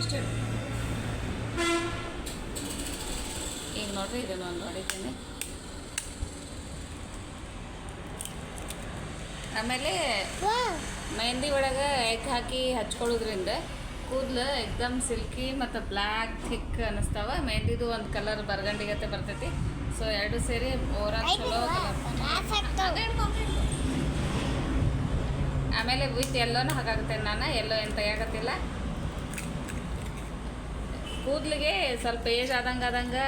ಇಷ್ಟೇ ಈಗ ನೋಡಿರಿ ಇದನ್ನು ಒಂದು ಹೊಡಿತೀನಿ. ಆಮೇಲೆ ಮೆಹಂದಿ ಒಳಗೆ ಎಗ್ ಹಾಕಿ ಹಚ್ಕೊಳ್ಳೋದ್ರಿಂದ ಕೂದಲು ಎಕ್ದಮ್ ಸಿಲ್ಕಿ ಮತ್ತು ಬ್ಲ್ಯಾಕ್ ಥಿಕ್ ಅನ್ನಿಸ್ತಾವ. ಮೆಹಂದಿದು ಒಂದು ಕಲರ್ ಬರ್ಗಂಡಿಗತ್ತೆ ಬರ್ತೈತಿ. ಸೊ ಎರಡು ಸೇರಿ ಓವರಾಲ್ ಚಲೋ ಕಲರ್. ಆಮೇಲೆ ವಿತ್ ಎಲ್ಲೋನು ಹಾಕಾಗುತ್ತೆ. ನಾನು ಎಲ್ಲೋ ಏನು ತೆಗಿಯಾಕತ್ತಿಲ್ಲ. ಕೂದಲಿಗೆ ಸ್ವಲ್ಪ ಏಜ್ ಆದಂಗೆ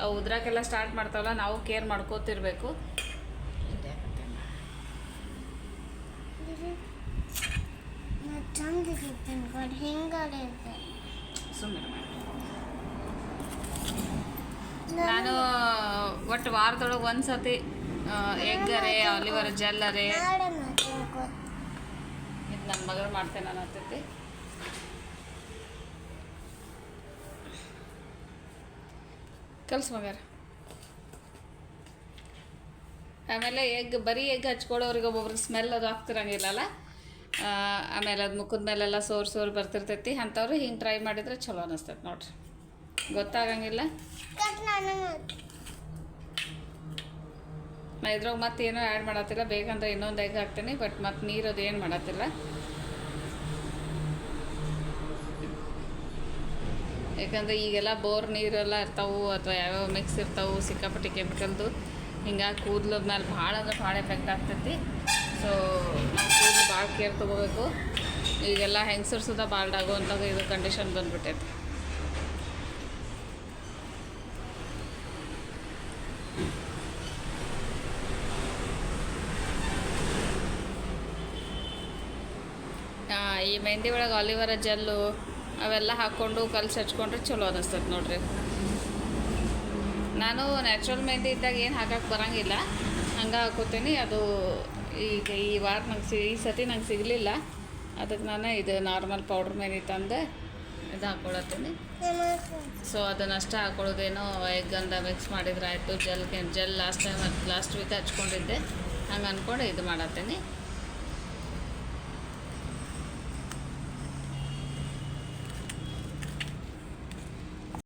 ಅವು ಉದ್ರಾಕೆಲ್ಲ ಸ್ಟಾರ್ಟ್ ಮಾಡ್ತಾವಲ್ಲ, ನಾವು ಕೇರ್ ಮಾಡ್ಕೋತಿರ್ಬೇಕು. ನಾನು ಒಟ್ಟು ವಾರದೊಳಗೆ ಒಂದು ಸತಿ ಎಗ್ಗರೆ ಆಲಿವರ್ ಜೆಲ್ಲರೆ ಇದು ನನ್ನ ಮಗಳು ಮಾಡ್ತೇನೆ ನಾನು ಹತ್ತೈತಿ. ಕಲ್ಸು ಮಗಾರ. ಆಮೇಲೆ ಬರೀ ಎಗ್ ಹಚ್ಕೊಳ್ಳೋರಿಗೆ ಒಬ್ಬೊಬ್ರಿಗೆ ಸ್ಮೆಲ್ ಅದು ಆಗ್ತಿರಂಗಿಲ್ಲಲ್ಲ. ಆಮೇಲೆ ಅದು ಮುಖದ ಮೇಲೆಲ್ಲ ಸೋರು ಬರ್ತಿರ್ತೈತಿ. ಅಂಥವ್ರು ಹಿಂಗೆ ಟ್ರೈ ಮಾಡಿದರೆ ಚಲೋ ಅನ್ನಿಸ್ತೈತೆ ನೋಡ್ರಿ. ಗೊತ್ತಾಗಂಗಿಲ್ಲ. ನಾ ಇದ್ರಾಗ ಮತ್ತೆ ಏನೋ ಆ್ಯಡ್ ಮಾಡತ್ತಿಲ್ಲ. ಬೇಕಂದ್ರೆ ಇನ್ನೊಂದು ಎಗ್ ಹಾಕ್ತೀನಿ. ಬಟ್ ಮತ್ತೆ ನೀರು ಅದು ಏನು ಮಾಡತ್ತಿಲ್ಲ. ಯಾಕಂದರೆ ಈಗೆಲ್ಲ ಬೋರ್ ನೀರೆಲ್ಲ ಇರ್ತಾವೆ ಅಥವಾ ಯಾವ್ಯಾವ ಮಿಕ್ಸ್ ಇರ್ತಾವೆ, ಸಿಕ್ಕಾಪಟ್ಟಿ ಕೆಮಿಕಲ್ದು. ಹಿಂಗಾಗಿ ಕೂದಲ ಮೇಲೆ ಭಾಳ ಅಂದ್ರೆ ಭಾಳ ಎಫೆಕ್ಟ್ ಆಗ್ತೈತಿ. ಸೊ ನಾವು ಕೂದಲು ಭಾಳ ಕೇರ್ ತೊಗೋಬೇಕು. ಈಗೆಲ್ಲ ಹೆಂಗಸರು ಸುದ ಬಾಲ್ಡ್ ಆಗುವಂಥ ಇದು ಕಂಡೀಷನ್ ಬಂದುಬಿಟ್ಟೈತಿ. ಈ ಮೆಹಂದಿ ಒಳಗೆ ಆಲಿವರ ಜೆಲ್ಲು ಅವೆಲ್ಲ ಹಾಕ್ಕೊಂಡು ಕಲ್ಸಿ ಹಚ್ಕೊಂಡ್ರೆ ಚಲೋ ಅನ್ನಿಸ್ತೈತೆ ನೋಡ್ರಿ. ನಾನು ನ್ಯಾಚುರಲ್ ಮೆಹಂದಿ ಇದ್ದಾಗ ಏನು ಹಾಕಕ್ಕೆ ಬರೋಂಗಿಲ್ಲ, ಹಂಗೆ ಹಾಕೋತೀನಿ. ಅದು ಈಗ ಈ ವಾರ ನಂಗೆ ಈ ಸತಿ ನಂಗೆ ಸಿಗಲಿಲ್ಲ. ಅದಕ್ಕೆ ನಾನು ಇದು ನಾರ್ಮಲ್ ಪೌಡ್ರ್ ಮೆಹಂದಿ ತಂದು ಇದು ಹಾಕ್ಕೊಳತ್ತೀನಿ. ಸೊ ಅದನ್ನಷ್ಟೇ ಹಾಕ್ಕೊಳ್ಳೋದೇನೋ ಎಗ್ಗಂದ ಮಿಕ್ಸ್ ಮಾಡಿದ್ರೆ ಆಯಿತು. ಜೆಲ್ ಲಾಸ್ಟ್ ವೀಕ್ ಹಚ್ಕೊಂಡಿದ್ದೆ. ಹಂಗೆ ಅಂದ್ಕೊಂಡು ಇದು ಮಾಡತ್ತೀನಿ.